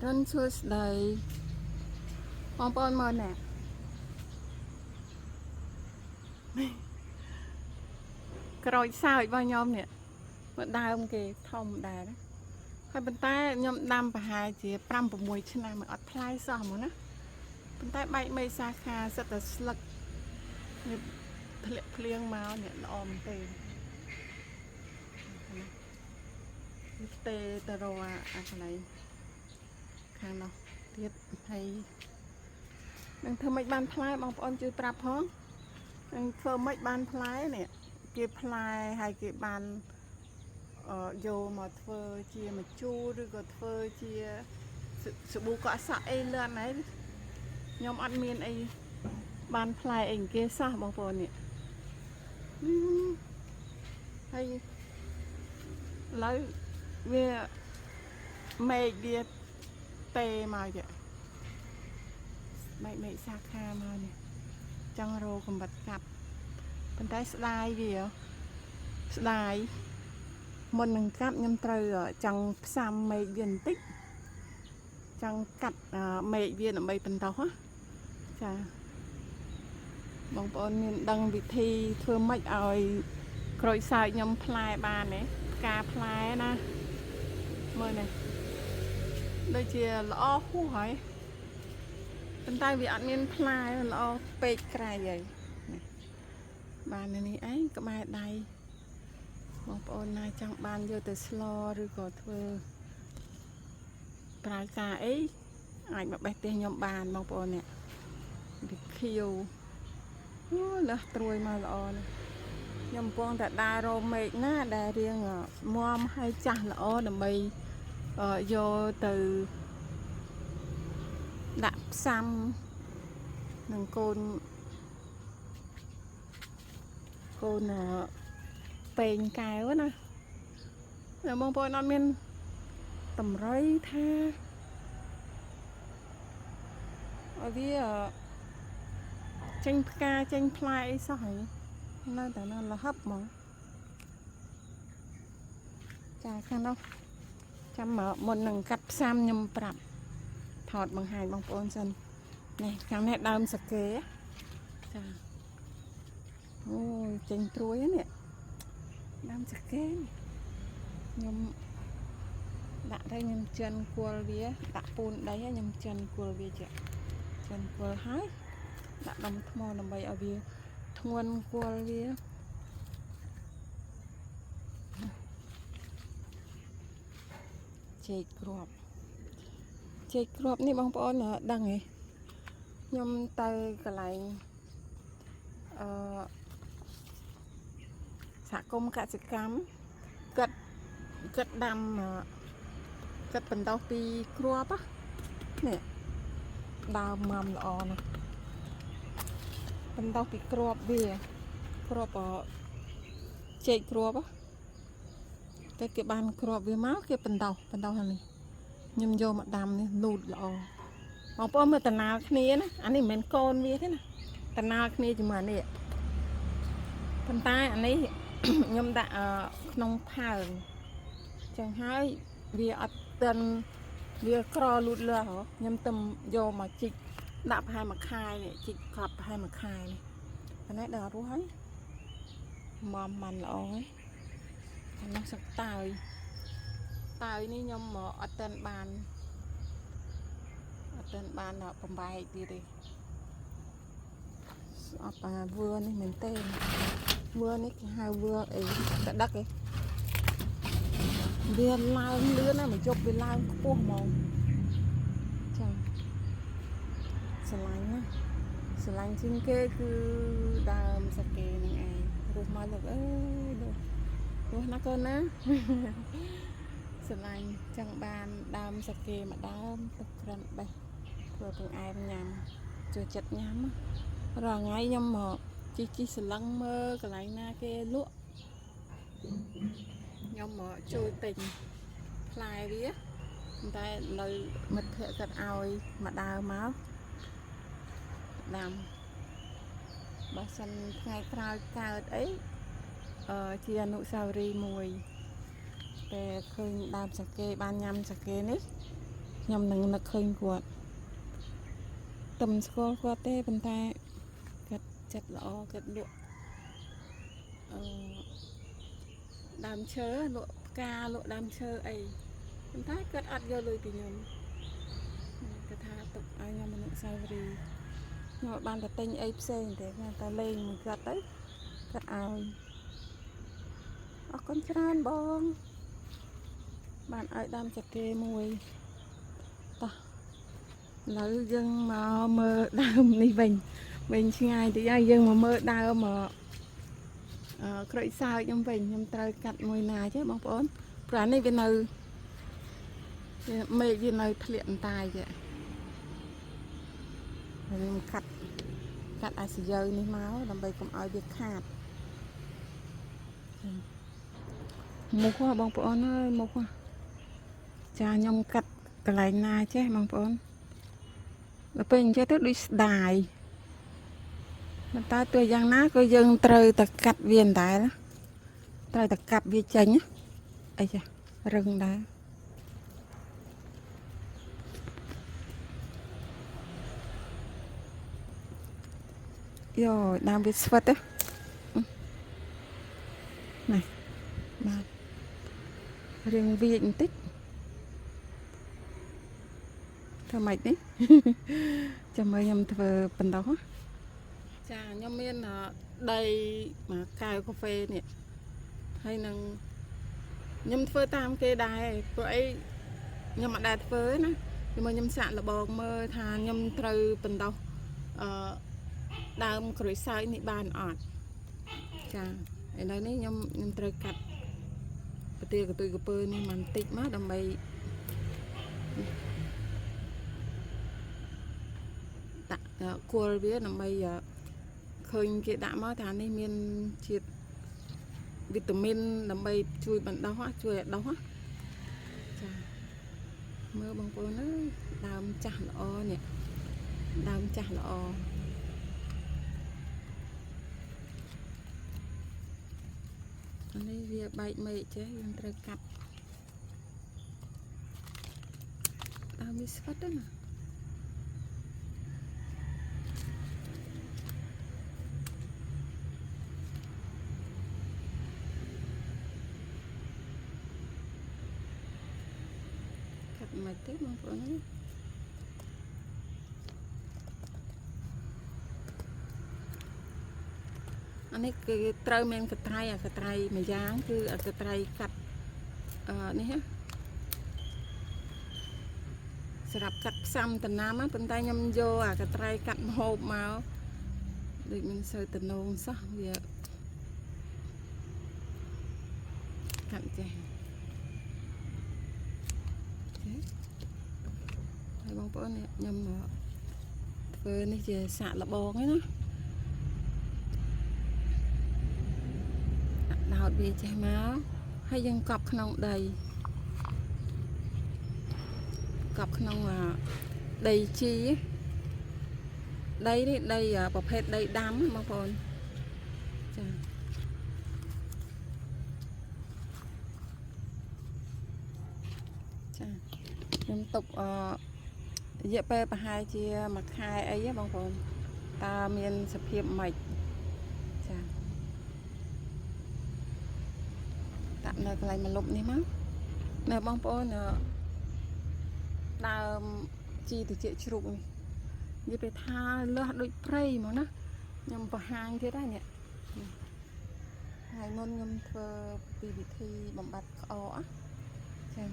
រនសួស្តីបងប្អូនមើលណែក្រូចសើចរបស់ខ្ញុំនេះមកដើមគេធំដែរណាហើយប៉ុន្តែខ្ញុំដាំប្រហែលជា5-6 ឆ្នាំមកអត់ផ្លែសោះហ្មងណាប៉ុន្តែបែកមេសាខាសិតតែស្លឹកនេះធ្លាក់ភ្លៀងមកនេះល្អមែនទេនេះទេទៅរកអាកន្លែងខាងនោះទៀតហើយនឹងធ្វើម៉េចបានផ្លែបងប្អូនជួយប្រាប់ផងនឹងធ្វើម៉េចបានផ្លែនេះគេផ្លែហើយគេបានយកមកធ្វើជាម្ជូរឬក៏ធ្វើជាសាប៊ូកក់សក់អីលឿនហើយខ្ញុំអត់មានអីបានផ្លែអីគេសោះបងប្អូននេះហើយឥឡូវវាមេឃវាទេមកចាមេឃសាខាមកនេះចង់រោកំបិតកាប់ប៉ុន្តែស្ដាយវាស្ដាយមុននឹងកាប់ខ្ញុំត្រូវចង់ផ្សាំមេឃវាបន្តិចចង់កាត់មេឃវាដើម្បីបន្តោះចាបងប្អូនមានដឹងវិធីធ្វើម៉េចឲ្យក្រូចសើចខ្ញុំផ្លែបានទេផ្កាផ្លែណាមើលនេះដូចជាល្អហួសហើយប៉ុន្តែវាអត់មានផ្លែល្អពេកក្រៃហើយបាននេះឯងក្បែរដៃបងប្អូនណាចង់បានយកទៅស្លឬក៏ធ្វើប្រើការអីអាចមកបេះផ្ទះខ្ញុំបានបងប្អូននេះវាខៀវអូលើសត្រួយមកល្អណាស់ខ្ញុំកំពុងតែដើររោមមេឃណាដែលរៀងមាំហើយចាស់ល្អដើម្បីយកទៅដាក់ផ្សាំនឹងកូនពេងកែវណាបងប្អូនអត់មានតម្រុយថាឲ្យវាចេញផ្កាចេញផ្លែអីសោះហើយនៅតែនៅលហឹបហ្មងចាខាងនោះចាំមុននឹងកាត់ផ្សាំខ្ញុំប្រាប់ថតបង្ហាញបងប្អូនសិននេះខាងនេះដើមសាកេចាអូយចេញត្រួយនេះដើមសាកេខ្ញុំដាក់ទៅខ្ញុំចិនគល់វាដាក់ពូនដីហើយខ្ញុំចិនគល់វាចាចិនគល់ហើយដាក់ដុំថ្មដើម្បីឲ្យវាធ្ងន់គល់វាចេកគ្រាប់នេះបងប្អូនដឹងទេខ្ញុំទៅកន្លែងសហគមន៍កសិកម្មគាត់ដាំគាត់បន្តពីគ្រាប់នេះដើមមកល្អណាស់បន្តពីគ្រាប់វាគ្រាប់ចេកគ្រាប់តែគេបានគ្រាប់វាមកគេបន្តហើយនេះខ្ញុំយកមកដាំនេះលូតល្អបងប្អូនមើលតណាល់គ្នាណាអានេះមិនមែនកូនវាទេណាតណាល់គ្នាជាមួយនេះប៉ុន្តែអានេះខ្ញុំដាក់ក្នុងផើងចឹងហើយវាអត់ទាន់វាក្រលូតលាស់ខ្ញុំទៅយកមកជីកដាក់ប្រហែលមួយខែនេះជីកកប់ប្រហែលមួយខែនេះអានេះដល់រស់ហើយមកមិនល្អហើយអានោះសឹកតើយនេះខ្ញុំអត់ទាន់បានបំបែកទៀតទេអត់បានវឿនេះមែនទេវឿនេះគេហៅវឿអីតដឹកឯងវាឡើងលឿនណាស់មកជប់វាឡើងខ្ពស់ហ្មងចាស្រឡាញ់ណាស្រឡាញ់ជាងគេគឺដើមសាកេនឹងឯងរស់មកលោកអើយរស់ណាកូនណាស្រឡាញ់ចង់បានដើមសាកេមួយដើមទឹកក្រិនបេះធ្វើបង្អែមញ៉ាំចូលចិត្តញ៉ាំរាល់ថ្ងៃខ្ញុំមកជីសឡឹងមើលកន្លែងណាគេលក់ខ្ញុំមកជួយទិញផ្លែវាតែនៅមិត្តភក្តិគាត់ឲ្យមកដើមមកដាំបើសិនថ្ងៃក្រោយកើតអីជាអនុស្សាវរីយ៍មួយតែឃើញដើមសាកេបានញ៉ាំសាកេនេះ nhầm nâng nực khơi quạt tầm score quạt tê bên tai gật chặt lọ gật lụa đàm chớ lụa ca lụa đàm chớ ấy bên tai gật ăn vô lười thì nhầm cái tha tục ai nhầm mình sai vì nhưng mà ban ta tên ấy xe để người ta lên mình gật đấy gật ai con tràn bong bạn ai đam chặt kê mùi ta lấy dân mà mơ đam đi mình xin ai thì ai dân mà mơ đau mà khởi sao trong mình nhầm trời cắt mùi nào chứ bóng bốn rồi này bên nơi mê bên nơi thiện tài vậy mình cắt ai sẽ dơi ní máu làm bây cũng ai việc khát một khoa bóng bốn ơi một khoa cha nhom cắt cái này na chứ bóng bốn là bên cho tức đi đài mình ta tôi giang ná coi dân trời ta cắt viên đài đó trời ta cắt viên chanh á ấy chà rừng đá rồi đang biết phật á này mà riêng viên tích thơ mạch đấy cho mời nhầm thơ phần đó chà nhom miên là đây mà cài cà phê nè hay là nhom phơi tam kê đài vậy nhom mà đài phơi nè nhưng mà nhom sạn là bòn mơ thà nhom từ phần đầu đào khởi sai nị bàn ọt chà ở đây này nhom từ cắt cái tia của tôi cái phơi này mình tịt má đầm bay tạ cua biết đầm bay khơi cái đạm má thà này miên chiết vitamin đầm bay chui bằng đó chui đó chà mơ bằng cô nó đào chả lọ nè đào chả lọ anh ấy việc bay mày chứ dân trời cắt đào mi sốt đó nè cắt mày tiếp mà cô nó anh ấy cái trâu men cái trai mà dáng cứ cái trai cắt này ha sập cắt xăm từ nam á bên tay nhâm vô cái trai cắt hộp màu được mình sơi từ nôn sao giờ cắt chè hay bông bữa này nhâm mà vừa này giờ xạ là bòn ấy nó đào bì chè máu hay dân cọp không đầy cọp không mà đầy chi ấy. Đây đấy đây bọc hết đây đám mà còn liên tục dễ bê và hai chia mặt hai ấy bằng còn ta miền sập hiệp mạch tạm nơi cái này mà lục đi má nè bông bố nè đào chi từ chị chụp như phải tha lơ đôi prey mà nó nhầm vào hàng thế đấy nè hai môn nhầm thơ vì thi bằng bát khó xem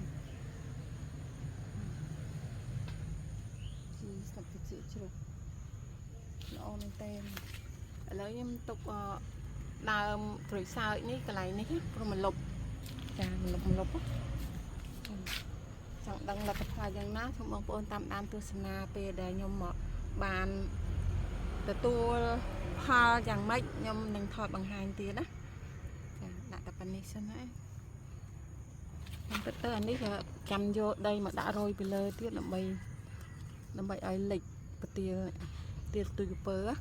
chi sập từ chị chụp nó lên tên lấy em tục đào rồi sao này cái này này rồi mình lục chà mình lục chẳng đăng là tập hòa dân ná trong bóng bồn tam đam tu sna pe để nhom mọ bàn để tu ha chẳng mấy nhom nâng thọt bằng hai tiền đó đã tập anh đi xem đấy tất anh đi là chăm vô đây mà đã rồi bây giờ tiết làm bầy ai lịch tiền tiền từ bờ